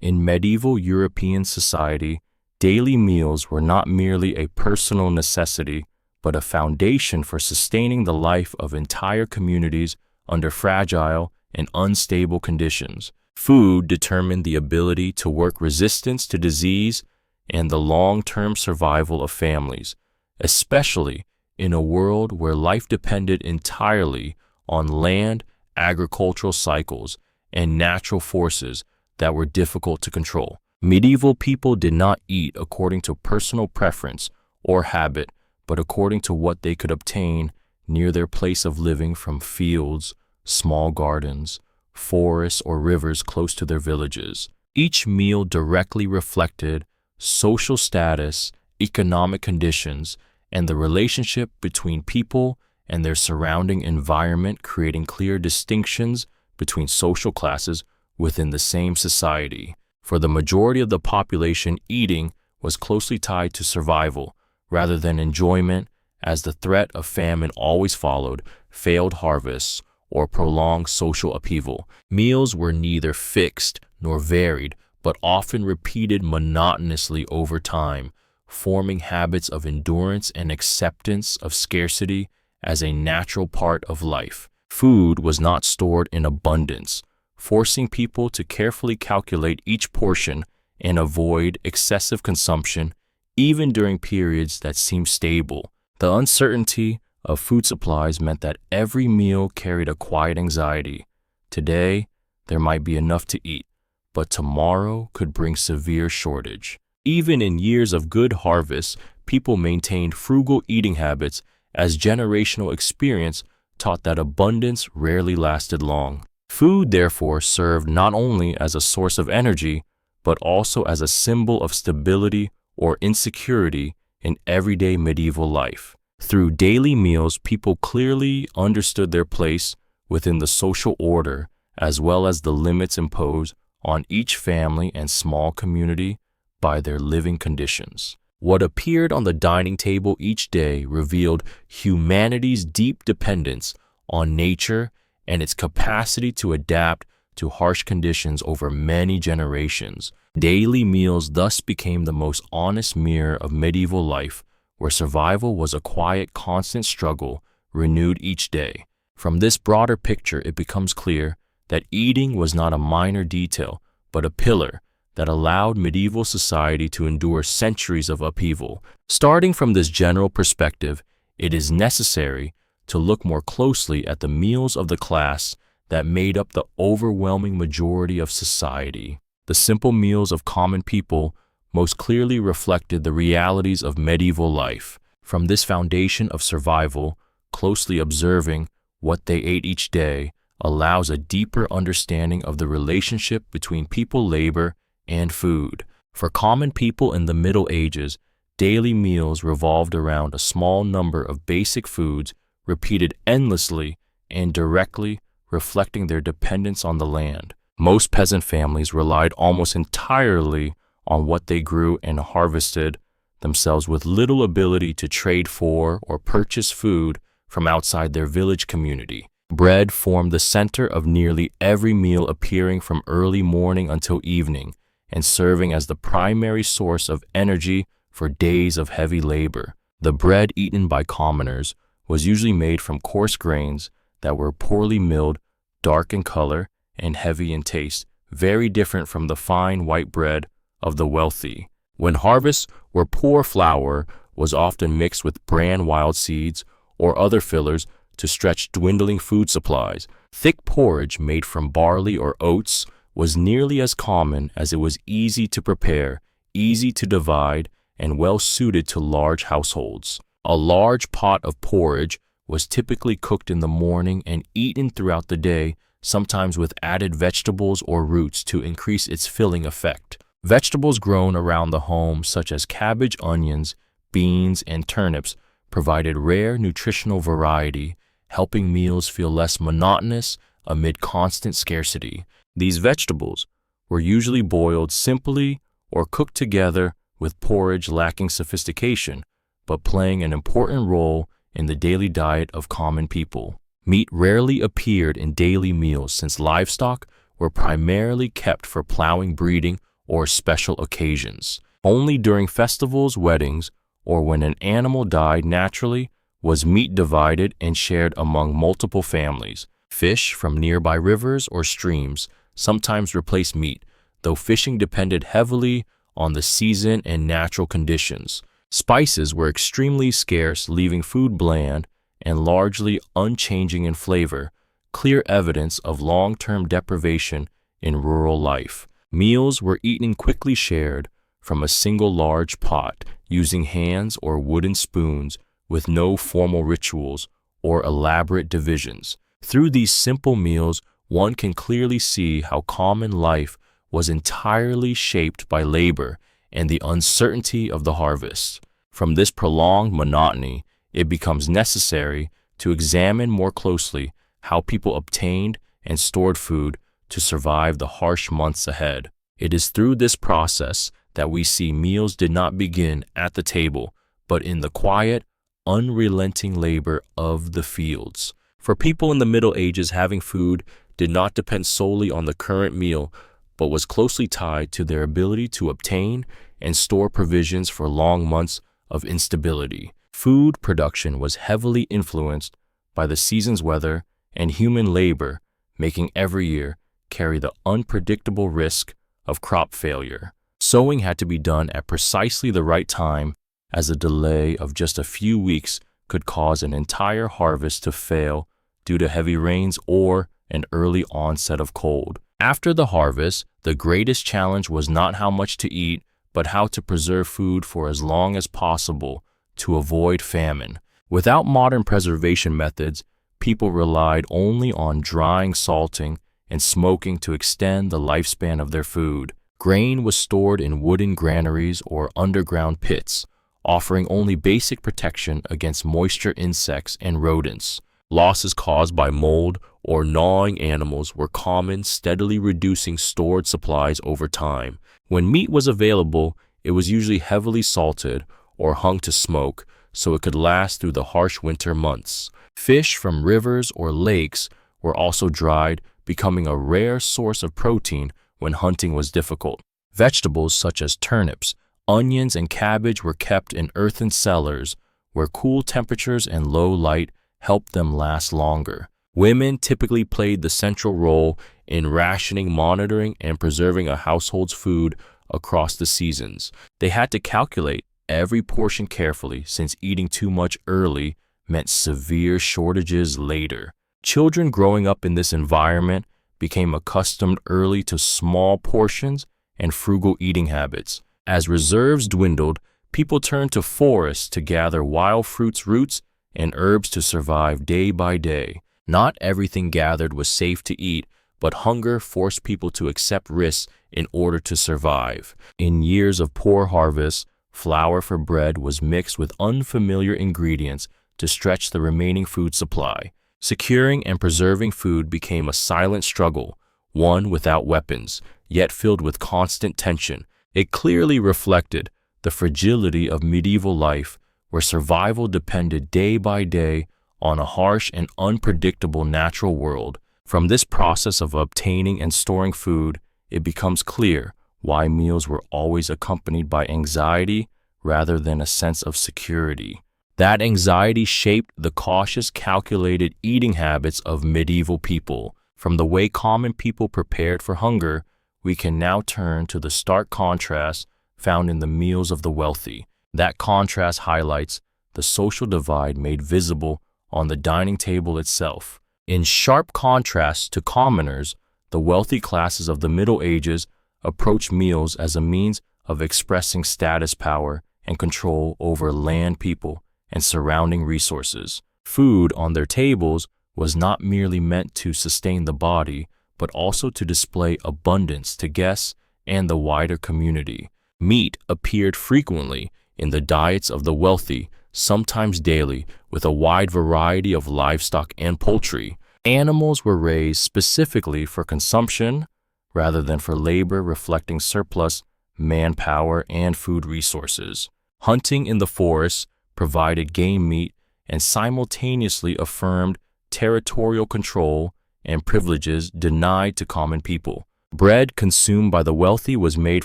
In medieval European society, daily meals were not merely a personal necessity, but a foundation for sustaining the life of entire communities under fragile and unstable conditions. Food determined the ability to work resistance to disease and the long-term survival of families, especially in a world where life depended entirely on land, agricultural cycles, and natural forces that were difficult to control. Medieval people did not eat according to personal preference or habit, but according to what they could obtain near their place of living from fields, small gardens, forests, or rivers close to their villages. Each meal directly reflected social status, economic conditions, and the relationship between people and their surrounding environment, creating clear distinctions between social classes within the same society. For the majority of the population, eating was closely tied to survival rather than enjoyment, as the threat of famine always followed failed harvests or prolonged social upheaval. Meals were neither fixed nor varied, but often repeated monotonously over time, forming habits of endurance and acceptance of scarcity as a natural part of life. Food was not stored in abundance, forcing people to carefully calculate each portion and avoid excessive consumption, even during periods that seemed stable. The uncertainty of food supplies meant that every meal carried a quiet anxiety. Today, there might be enough to eat, but tomorrow could bring severe shortage. Even in years of good harvests, people maintained frugal eating habits as generational experience taught that abundance rarely lasted long. Food, therefore, served not only as a source of energy, but also as a symbol of stability or insecurity in everyday medieval life. Through daily meals, people clearly understood their place within the social order, as well as the limits imposed on each family and small community by their living conditions. What appeared on the dining table each day revealed humanity's deep dependence on nature and its capacity to adapt to harsh conditions over many generations. Daily meals thus became the most honest mirror of medieval life, where survival was a quiet, constant struggle renewed each day. From this broader picture, it becomes clear that eating was not a minor detail, but a pillar that allowed medieval society to endure centuries of upheaval. Starting from this general perspective, it is necessary to look more closely at the meals of the class that made up the overwhelming majority of society. The simple meals of common people most clearly reflected the realities of medieval life. From this foundation of survival, closely observing what they ate each day allows a deeper understanding of the relationship between people, labor, and food. For common people in the Middle Ages, daily meals revolved around a small number of basic foods repeated endlessly and directly reflecting their dependence on the land. Most peasant families relied almost entirely on what they grew and harvested themselves, with little ability to trade for or purchase food from outside their village community. Bread formed the center of nearly every meal, appearing from early morning until evening and serving as the primary source of energy for days of heavy labor. The bread eaten by commoners was usually made from coarse grains that were poorly milled, dark in color, and heavy in taste, very different from the fine white bread of the wealthy. When harvests were poor, flour was often mixed with bran wild seeds or other fillers to stretch dwindling food supplies. Thick porridge made from barley or oats was nearly as common as it was easy to prepare, easy to divide, and well suited to large households. A large pot of porridge was typically cooked in the morning and eaten throughout the day, sometimes with added vegetables or roots to increase its filling effect. Vegetables grown around the home, such as cabbage, onions, beans, and turnips, provided rare nutritional variety, helping meals feel less monotonous amid constant scarcity. These vegetables were usually boiled simply or cooked together with porridge, lacking sophistication, but playing an important role in the daily diet of common people. Meat rarely appeared in daily meals since livestock were primarily kept for plowing, breeding, or special occasions. Only during festivals, weddings, or when an animal died naturally was meat divided and shared among multiple families. Fish from nearby rivers or streams sometimes replaced meat, though fishing depended heavily on the season and natural conditions. Spices were extremely scarce, leaving food bland and largely unchanging in flavor, clear evidence of long-term deprivation in rural life. Meals were eaten quickly, shared from a single large pot, using hands or wooden spoons with no formal rituals or elaborate divisions. Through these simple meals, one can clearly see how common life was entirely shaped by labor and the uncertainty of the harvest. From this prolonged monotony, it becomes necessary to examine more closely how people obtained and stored food to survive the harsh months ahead. It is through this process that we see meals did not begin at the table, but in the quiet, unrelenting labor of the fields. For people in the Middle Ages, having food did not depend solely on the current meal, but was closely tied to their ability to obtain and store provisions for long months of instability. Food production was heavily influenced by the season's weather and human labor, making every year carry the unpredictable risk of crop failure. Sowing had to be done at precisely the right time, as a delay of just a few weeks could cause an entire harvest to fail due to heavy rains or an early onset of cold. After the harvest, the greatest challenge was not how much to eat, but how to preserve food for as long as possible to avoid famine. Without modern preservation methods, people relied only on drying, salting, and smoking to extend the lifespan of their food. Grain was stored in wooden granaries or underground pits, offering only basic protection against moisture, insects, and rodents. Losses caused by mold or gnawing animals were common, steadily reducing stored supplies over time. When meat was available, it was usually heavily salted or hung to smoke so it could last through the harsh winter months. Fish from rivers or lakes were also dried, becoming a rare source of protein when hunting was difficult. Vegetables such as turnips, onions, and cabbage were kept in earthen cellars where cool temperatures and low light helped them last longer. Women typically played the central role in rationing, monitoring, and preserving a household's food across the seasons. They had to calculate every portion carefully, since eating too much early meant severe shortages later. Children growing up in this environment became accustomed early to small portions and frugal eating habits. As reserves dwindled, people turned to forests to gather wild fruits, roots, and herbs to survive day by day. Not everything gathered was safe to eat, but hunger forced people to accept risks in order to survive. In years of poor harvests, flour for bread was mixed with unfamiliar ingredients to stretch the remaining food supply. Securing and preserving food became a silent struggle, one without weapons, yet filled with constant tension. It clearly reflected the fragility of medieval life, where survival depended day by day on a harsh and unpredictable natural world. From this process of obtaining and storing food, it becomes clear why meals were always accompanied by anxiety rather than a sense of security. That anxiety shaped the cautious, calculated eating habits of medieval people. From the way common people prepared for hunger, we can now turn to the stark contrast found in the meals of the wealthy. That contrast highlights the social divide made visible on the dining table itself. In sharp contrast to commoners, the wealthy classes of the Middle Ages approached meals as a means of expressing status, power, and control over land, people, and surrounding resources. Food on their tables was not merely meant to sustain the body, but also to display abundance to guests and the wider community. Meat appeared frequently in the diets of the wealthy, sometimes daily, with a wide variety of livestock and poultry. Animals were raised specifically for consumption rather than for labor, reflecting surplus manpower and food resources. Hunting in the forests provided game meat and simultaneously affirmed territorial control and privileges denied to common people. Bread consumed by the wealthy was made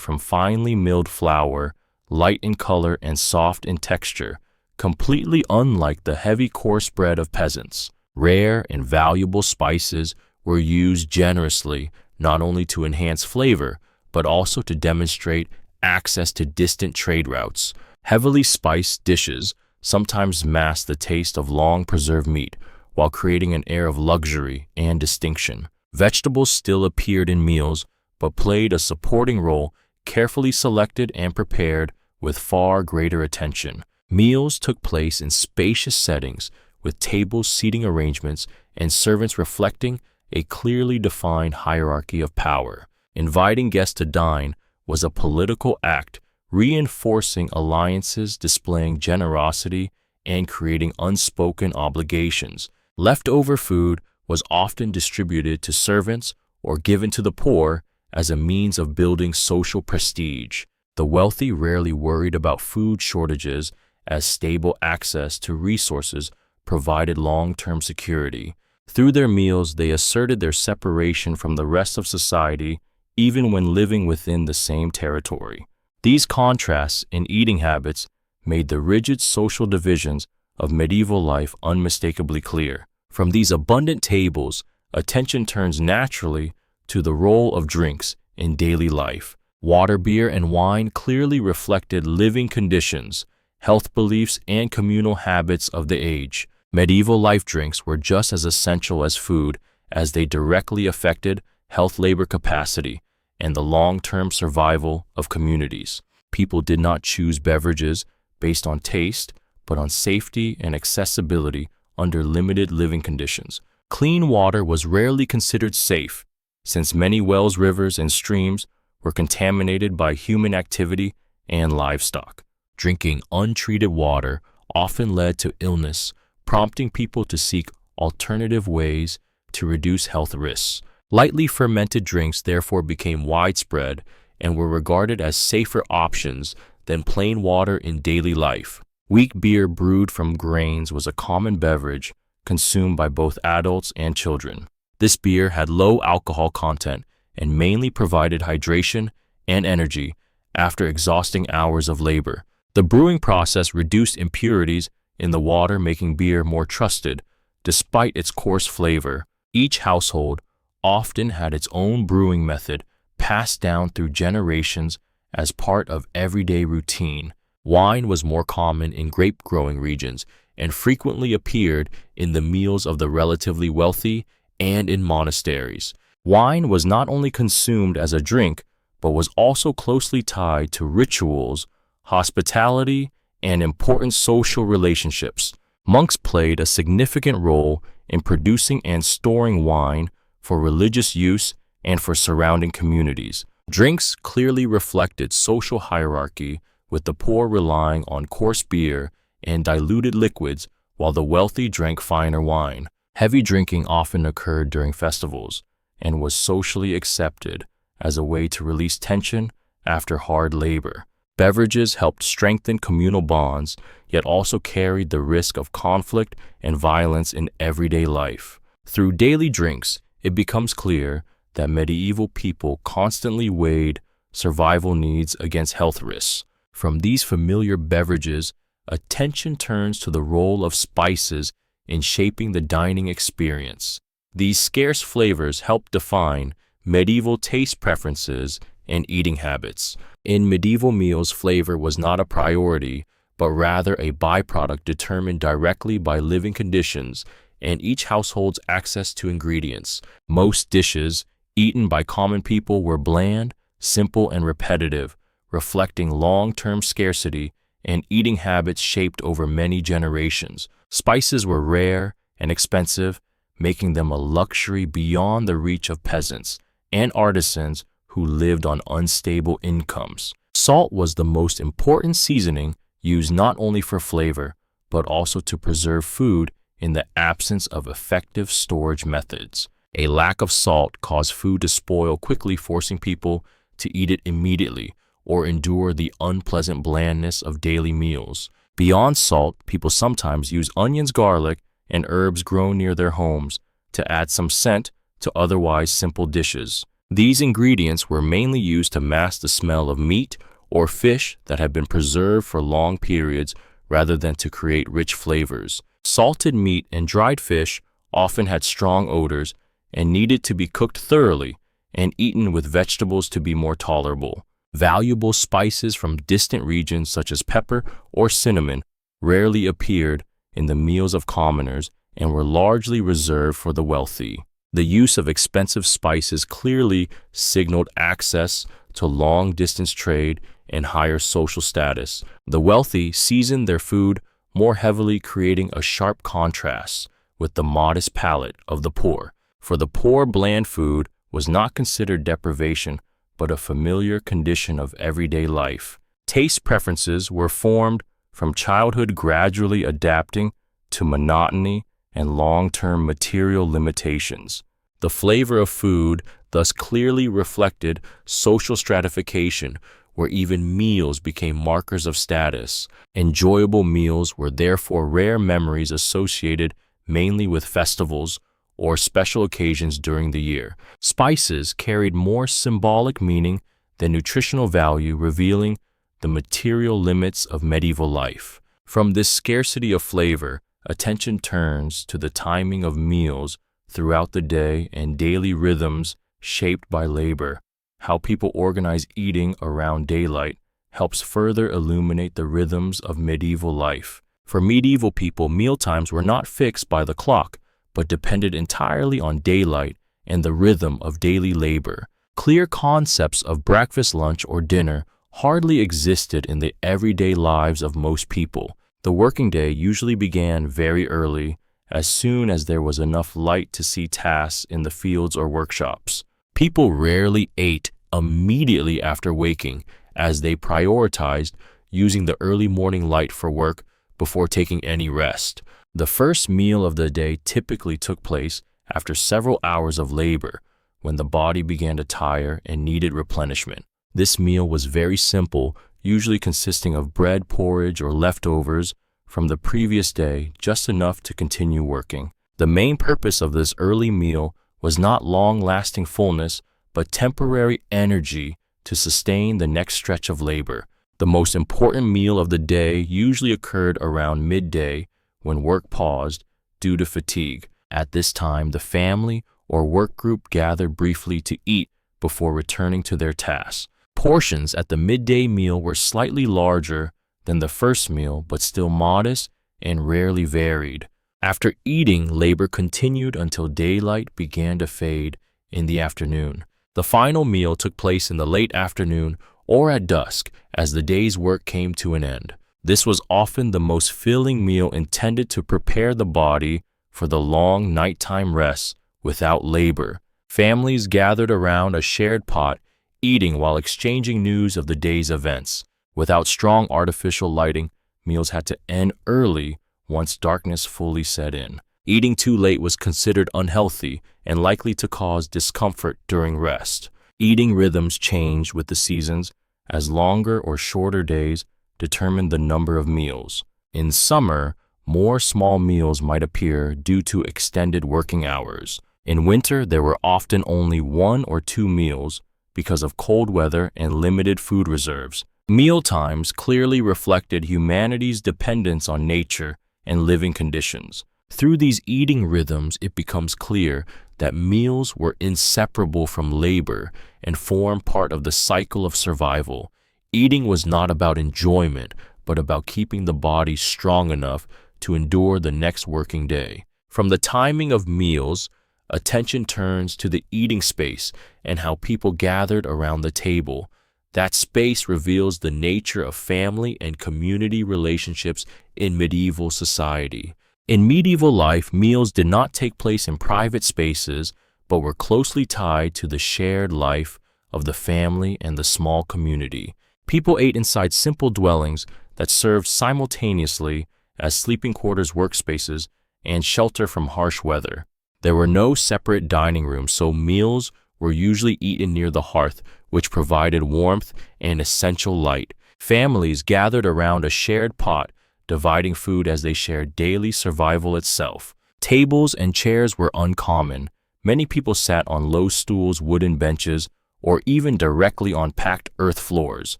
from finely milled flour, light in color and soft in texture, completely unlike the heavy coarse bread of peasants. Rare and valuable spices were used generously, not only to enhance flavor, but also to demonstrate access to distant trade routes. Heavily spiced dishes sometimes masked the taste of long-preserved meat, while creating an air of luxury and distinction. Vegetables still appeared in meals, but played a supporting role, carefully selected and prepared with far greater attention. Meals took place in spacious settings, with tables, seating arrangements, and servants reflecting a clearly defined hierarchy of power. Inviting guests to dine was a political act, reinforcing alliances, displaying generosity, and creating unspoken obligations. Leftover food was often distributed to servants or given to the poor as a means of building social prestige. The wealthy rarely worried about food shortages, as stable access to resources provided long-term security. Through their meals, they asserted their separation from the rest of society, even when living within the same territory. These contrasts in eating habits made the rigid social divisions of medieval life unmistakably clear. From these abundant tables, attention turns naturally to the role of drinks in daily life. Water, beer, and wine clearly reflected living conditions, health beliefs, and communal habits of the age. Medieval life drinks were just as essential as food, as they directly affected health, labor capacity, and the long-term survival of communities. People did not choose beverages based on taste, but on safety and accessibility under limited living conditions. Clean water was rarely considered safe, since many wells, rivers, and streams were contaminated by human activity and livestock. Drinking untreated water often led to illness, prompting people to seek alternative ways to reduce health risks. Lightly fermented drinks therefore became widespread and were regarded as safer options than plain water in daily life. Weak beer brewed from grains was a common beverage consumed by both adults and children. This beer had low alcohol content and mainly provided hydration and energy after exhausting hours of labor. The brewing process reduced impurities in the water, making beer more trusted, despite its coarse flavor. Each household often had its own brewing method passed down through generations as part of everyday routine. Wine was more common in grape-growing regions and frequently appeared in the meals of the relatively wealthy and in monasteries. Wine was not only consumed as a drink, but was also closely tied to rituals, hospitality, and important social relationships. Monks played a significant role in producing and storing wine for religious use and for surrounding communities. Drinks clearly reflected social hierarchy, with the poor relying on coarse beer and diluted liquids while the wealthy drank finer wine. Heavy drinking often occurred during festivals and was socially accepted as a way to release tension after hard labor. Beverages helped strengthen communal bonds, yet also carried the risk of conflict and violence in everyday life. Through daily drinks, it becomes clear that medieval people constantly weighed survival needs against health risks. From these familiar beverages, attention turns to the role of spices in shaping the dining experience. These scarce flavors help define medieval taste preferences and eating habits. In medieval meals, flavor was not a priority, but rather a byproduct determined directly by living conditions and each household's access to ingredients. Most dishes eaten by common people were bland, simple, and repetitive, reflecting long-term scarcity and eating habits shaped over many generations. Spices were rare and expensive, making them a luxury beyond the reach of peasants and artisans who lived on unstable incomes. Salt was the most important seasoning used not only for flavor, but also to preserve food in the absence of effective storage methods. A lack of salt caused food to spoil quickly, forcing people to eat it immediately or endure the unpleasant blandness of daily meals. Beyond salt, people sometimes use onions, garlic, and herbs grown near their homes to add some scent to otherwise simple dishes. These ingredients were mainly used to mask the smell of meat or fish that had been preserved for long periods rather than to create rich flavors. Salted meat and dried fish often had strong odors and needed to be cooked thoroughly and eaten with vegetables to be more tolerable. Valuable spices from distant regions such as pepper or cinnamon rarely appeared in the meals of commoners and were largely reserved for the wealthy. The use of expensive spices clearly signaled access to long-distance trade and higher social status. The wealthy seasoned their food more heavily, creating a sharp contrast with the modest palate of the poor. For the poor, bland food was not considered deprivation, but a familiar condition of everyday life. Taste preferences were formed from childhood, gradually adapting to monotony and long-term material limitations. The flavor of food thus clearly reflected social stratification, where even meals became markers of status. Enjoyable meals were therefore rare memories associated mainly with festivals or special occasions during the year. Spices carried more symbolic meaning than nutritional value, revealing the material limits of medieval life. From this scarcity of flavor, attention turns to the timing of meals throughout the day and daily rhythms shaped by labor. How people organize eating around daylight helps further illuminate the rhythms of medieval life. For medieval people, mealtimes were not fixed by the clock, but depended entirely on daylight and the rhythm of daily labor. Clear concepts of breakfast, lunch, or dinner hardly existed in the everyday lives of most people. The working day usually began very early, as soon as there was enough light to see tasks in the fields or workshops. People rarely ate immediately after waking, as they prioritized using the early morning light for work before taking any rest. The first meal of the day typically took place after several hours of labor, when the body began to tire and needed replenishment. This meal was very simple, usually consisting of bread, porridge, or leftovers from the previous day, just enough to continue working. The main purpose of this early meal was not long-lasting fullness, but temporary energy to sustain the next stretch of labor. The most important meal of the day usually occurred around midday, when work paused due to fatigue. At this time, the family or work group gathered briefly to eat before returning to their tasks. Portions at the midday meal were slightly larger than the first meal, but still modest and rarely varied. After eating, labor continued until daylight began to fade in the afternoon. The final meal took place in the late afternoon or at dusk as the day's work came to an end. This was often the most filling meal, intended to prepare the body for the long nighttime rest without labor. Families gathered around a shared pot, eating while exchanging news of the day's events. Without strong artificial lighting, meals had to end early once darkness fully set in. Eating too late was considered unhealthy and likely to cause discomfort during rest. Eating rhythms changed with the seasons, as longer or shorter days determined the number of meals. In summer, more small meals might appear due to extended working hours. In winter, there were often only 1 or 2 meals because of cold weather and limited food reserves. Meal times clearly reflected humanity's dependence on nature and living conditions. Through these eating rhythms, it becomes clear that meals were inseparable from labor and formed part of the cycle of survival. Eating was not about enjoyment, but about keeping the body strong enough to endure the next working day. From the timing of meals, attention turns to the eating space and how people gathered around the table. That space reveals the nature of family and community relationships in medieval society. In medieval life, meals did not take place in private spaces, but were closely tied to the shared life of the family and the small community. People ate inside simple dwellings that served simultaneously as sleeping quarters, workspaces, and shelter from harsh weather. There were no separate dining rooms, so meals were usually eaten near the hearth, which provided warmth and essential light. Families gathered around a shared pot, dividing food as they shared daily survival itself. Tables and chairs were uncommon. Many people sat on low stools, wooden benches, or even directly on packed earth floors.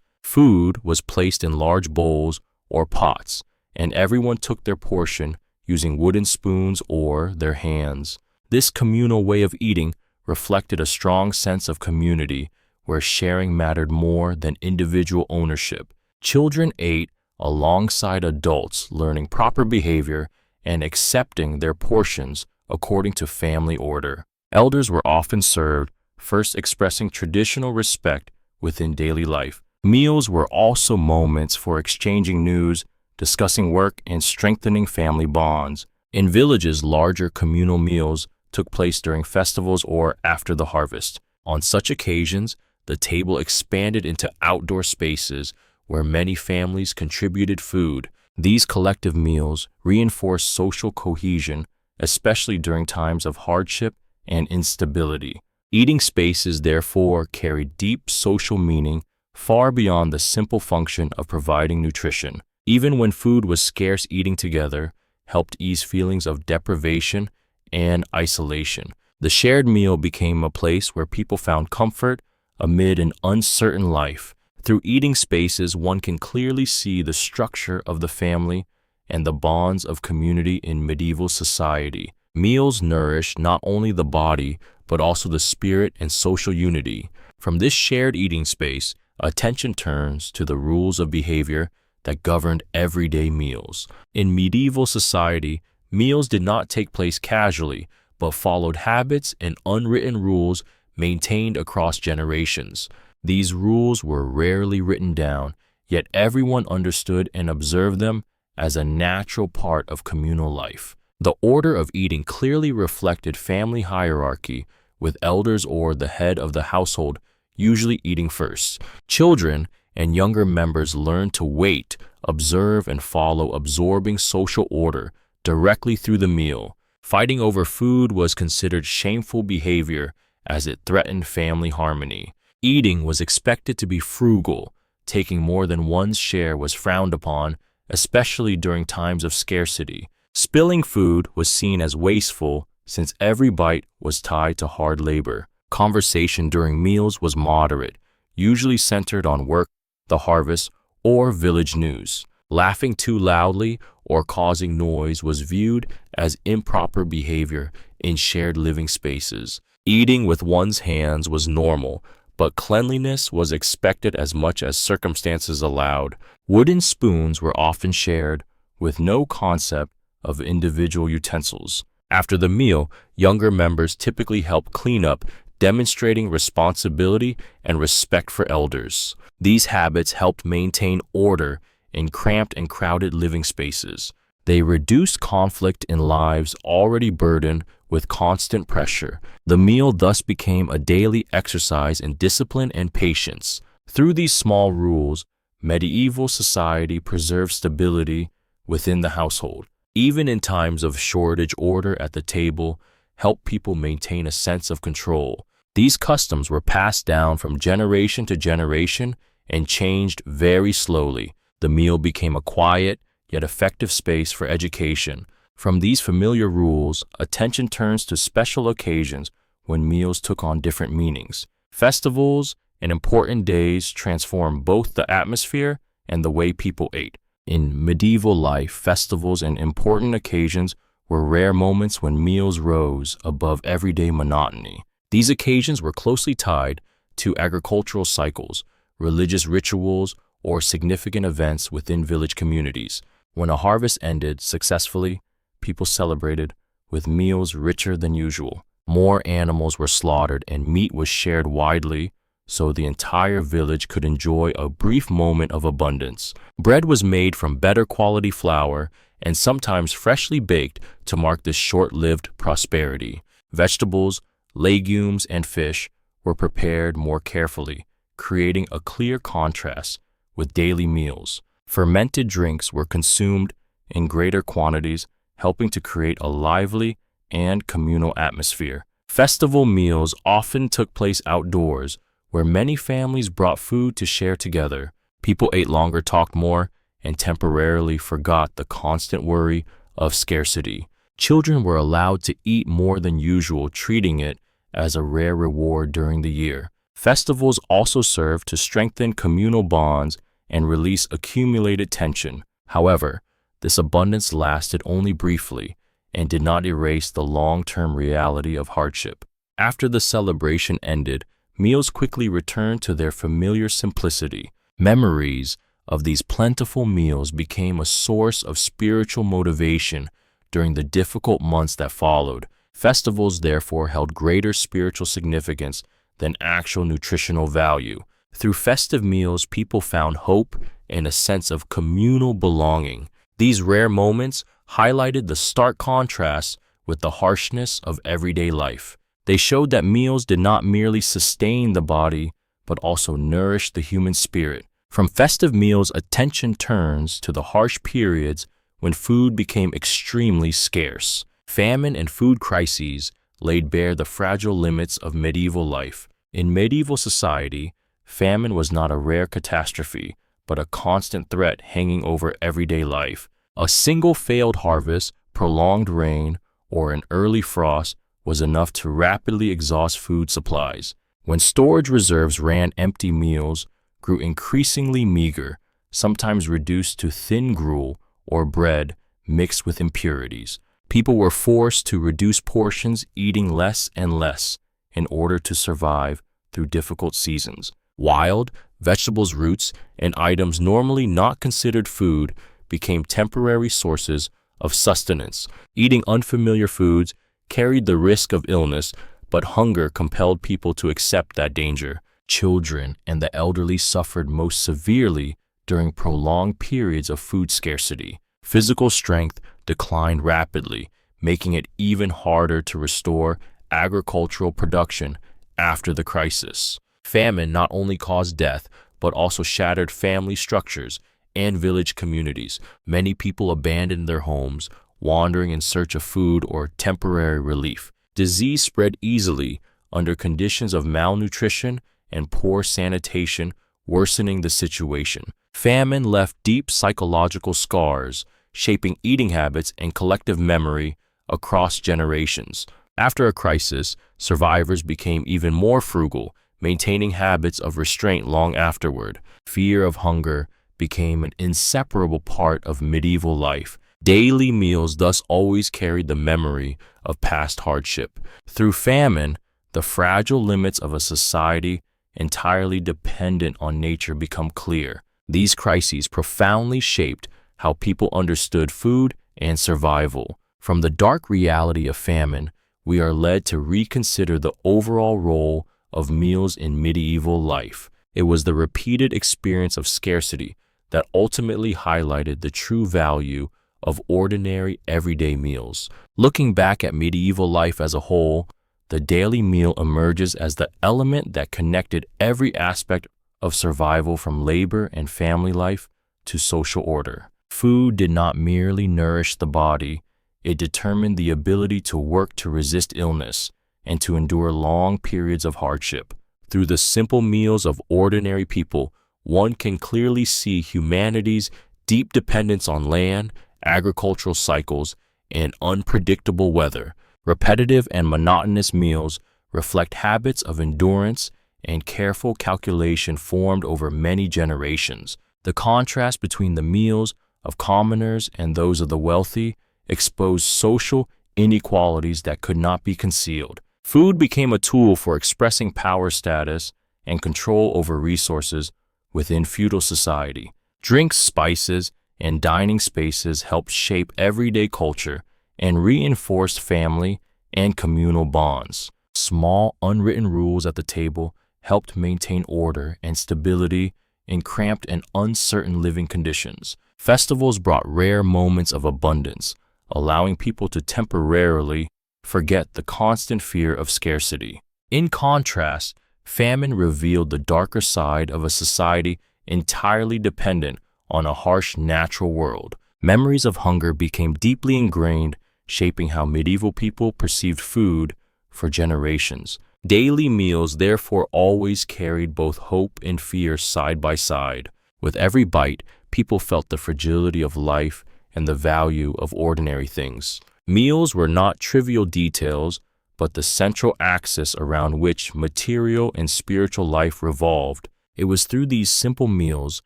Food was placed in large bowls or pots, and everyone took their portion using wooden spoons or their hands. This communal way of eating reflected a strong sense of community where sharing mattered more than individual ownership. Children ate alongside adults, learning proper behavior and accepting their portions according to family order. Elders were often served, first expressing traditional respect within daily life. Meals were also moments for exchanging news, discussing work, and strengthening family bonds. In villages, larger communal meals took place during festivals or after the harvest. On such occasions, the table expanded into outdoor spaces where many families contributed food. These collective meals reinforced social cohesion, especially during times of hardship and instability. Eating spaces, therefore, carried deep social meaning far beyond the simple function of providing nutrition. Even when food was scarce, eating together helped ease feelings of deprivation and isolation. The shared meal became a place where people found comfort amid an uncertain life. Through eating spaces, one can clearly see the structure of the family and the bonds of community in medieval society. Meals nourished not only the body, but also the spirit and social unity. From this shared eating space, attention turns to the rules of behavior that governed everyday meals. In medieval society, meals did not take place casually, but followed habits and unwritten rules maintained across generations. These rules were rarely written down, yet everyone understood and observed them as a natural part of communal life. The order of eating clearly reflected family hierarchy, with elders or the head of the household usually eating first. Children and younger members learned to wait, observe, and follow, absorbing social order directly through the meal. Fighting over food was considered shameful behavior as it threatened family harmony. Eating was expected to be frugal. Taking more than one's share was frowned upon, especially during times of scarcity. Spilling food was seen as wasteful since every bite was tied to hard labor. Conversation during meals was moderate, usually centered on work, the harvest, or village news. Laughing too loudly or causing noise was viewed as improper behavior in shared living spaces. Eating with one's hands was normal, but cleanliness was expected as much as circumstances allowed. Wooden spoons were often shared, with no concept of individual utensils. After the meal, younger members typically helped clean up, demonstrating responsibility and respect for elders. These habits helped maintain order in cramped and crowded living spaces. They reduced conflict in lives already burdened with constant pressure. The meal thus became a daily exercise in discipline and patience. Through these small rules, medieval society preserved stability within the household. Even in times of shortage, order at the table helped people maintain a sense of control. These customs were passed down from generation to generation and changed very slowly. The meal became a quiet yet effective space for education. From these familiar rules, attention turns to special occasions when meals took on different meanings. Festivals and important days transformed both the atmosphere and the way people ate. In medieval life, festivals and important occasions were rare moments when meals rose above everyday monotony. These occasions were closely tied to agricultural cycles, religious rituals, or significant events within village communities. When a harvest ended successfully, people celebrated with meals richer than usual. More animals were slaughtered and meat was shared widely so the entire village could enjoy a brief moment of abundance. Bread was made from better quality flour and sometimes freshly baked to mark this short-lived prosperity. Vegetables, legumes, and fish were prepared more carefully, creating a clear contrast with daily meals. Fermented drinks were consumed in greater quantities, helping to create a lively and communal atmosphere. Festival meals often took place outdoors, where many families brought food to share together. People ate longer, talked more, and temporarily forgot the constant worry of scarcity. Children were allowed to eat more than usual, treating it as a rare reward during the year. Festivals also served to strengthen communal bonds and release accumulated tension. However, this abundance lasted only briefly and did not erase the long-term reality of hardship. After the celebration ended, meals quickly returned to their familiar simplicity. Memories of these plentiful meals became a source of spiritual motivation during the difficult months that followed. Festivals therefore held greater spiritual significance than actual nutritional value. Through festive meals, people found hope and a sense of communal belonging. These rare moments highlighted the stark contrast with the harshness of everyday life. They showed that meals did not merely sustain the body, but also nourished the human spirit. From festive meals, attention turns to the harsh periods when food became extremely scarce. Famine and food crises laid bare the fragile limits of medieval life. In medieval society, famine was not a rare catastrophe, but a constant threat hanging over everyday life. A single failed harvest, prolonged rain, or an early frost was enough to rapidly exhaust food supplies. When storage reserves ran empty, meals grew increasingly meager, sometimes reduced to thin gruel or bread mixed with impurities. People were forced to reduce portions, eating less and less in order to survive through difficult seasons. Wild vegetables, roots, and items normally not considered food became temporary sources of sustenance. Eating unfamiliar foods carried the risk of illness, but hunger compelled people to accept that danger. Children and the elderly suffered most severely during prolonged periods of food scarcity. Physical strength declined rapidly, making it even harder to restore agricultural production after the crisis. Famine not only caused death, but also shattered family structures and village communities. Many people abandoned their homes, wandering in search of food or temporary relief. Disease spread easily under conditions of malnutrition and poor sanitation, worsening the situation. Famine left deep psychological scars, shaping eating habits and collective memory across generations. After a crisis, survivors became even more frugal, maintaining habits of restraint long afterward. Fear of hunger became an inseparable part of medieval life. Daily meals thus always carried the memory of past hardship. Through famine, the fragile limits of a society entirely dependent on nature become clear. These crises profoundly shaped how people understood food and survival. From the dark reality of famine, we are led to reconsider the overall role of meals in medieval life. It was the repeated experience of scarcity that ultimately highlighted the true value of ordinary everyday meals. Looking back at medieval life as a whole, the daily meal emerges as the element that connected every aspect of survival, from labor and family life to social order. Food did not merely nourish the body, it determined the ability to work to resist illness and to endure long periods of hardship. Through the simple meals of ordinary people, one can clearly see humanity's deep dependence on land, agricultural cycles, and unpredictable weather. Repetitive and monotonous meals reflect habits of endurance and careful calculation formed over many generations. The contrast between the meals of commoners and those of the wealthy exposed social inequalities that could not be concealed. Food became a tool for expressing power, status, and control over resources within feudal society. Drinks, spices, and dining spaces helped shape everyday culture and reinforced family and communal bonds. Small, unwritten rules at the table helped maintain order and stability in cramped and uncertain living conditions. Festivals brought rare moments of abundance, allowing people to temporarily forget the constant fear of scarcity. In contrast, famine revealed the darker side of a society entirely dependent on a harsh natural world. Memories of hunger became deeply ingrained, shaping how medieval people perceived food for generations. Daily meals therefore always carried both hope and fear side by side. With every bite, people felt the fragility of life and the value of ordinary things. Meals were not trivial details, but the central axis around which material and spiritual life revolved. It was through these simple meals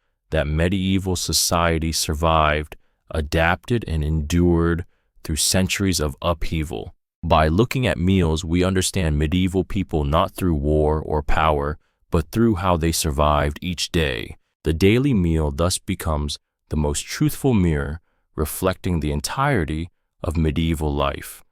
that medieval society survived, adapted, and endured through centuries of upheaval. By looking at meals, we understand medieval people not through war or power, but through how they survived each day. The daily meal thus becomes the most truthful mirror reflecting the entirety of medieval life.